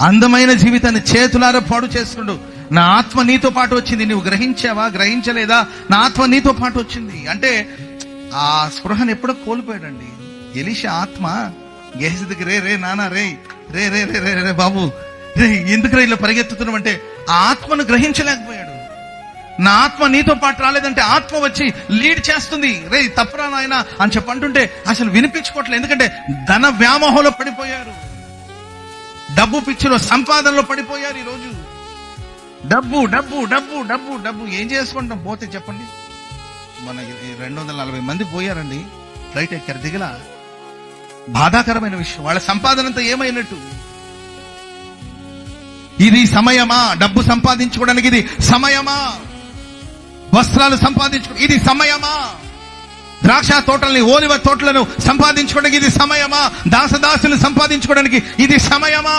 అందమైన జీవితాన్ని చేతులారా పాడు చేసుకుంటూ, నా ఆత్మ నీతో పాటు వచ్చింది, నువ్వు గ్రహించావా, గ్రహించలేదా? నా ఆత్మ నీతో పాటు వచ్చింది అంటే ఆ స్పృహను ఎప్పుడో కోల్పోయాడండి. ఎలీషా ఆత్మ గేహజీ దగ్గర రే నానా రే రే రే రే రే రే బాబు రే ఎందుకు రే ఇలా పరిగెత్తుతున్నావు అంటే ఆ ఆత్మను గ్రహించలేకపోయాడు. నా ఆత్మ నీతో పాటు రాలేదంటే ఆత్మ వచ్చి లీడ్ చేస్తుంది, రే తప్పురా నాయన అని చెప్పంటుంటే అసలు వినిపించుకోవట్లేదు. ఎందుకంటే ధన వ్యామోహంలో పడిపోయారు, డబ్బు పిచ్చిలో, సంపాదనలో పడిపోయారు. ఈరోజు డబ్బు డబ్బు డబ్బు డబ్బు డబ్బు ఏం చేసుకుంటాం? పోతే చెప్పండి, మన 240 మంది పోయారండి, ఫ్లైట్ ఎక్కారు, దిగల. బాధాకరమైన విషయం. వాళ్ళ సంపాదన అంతా ఏమైనట్టు? ఇది సమయమా? డబ్బు సంపాదించుకోవడానికి ఇది సమయమా? వస్త్రాలు సంపాదించుకో ఇది సమయమా? ద్రాక్ష తోటల్ని, ఓలివ తోటలను సంపాదించుకోవడానికి ఇది సమయమా? దాసదాసులను సంపాదించుకోవడానికి ఇది సమయమా?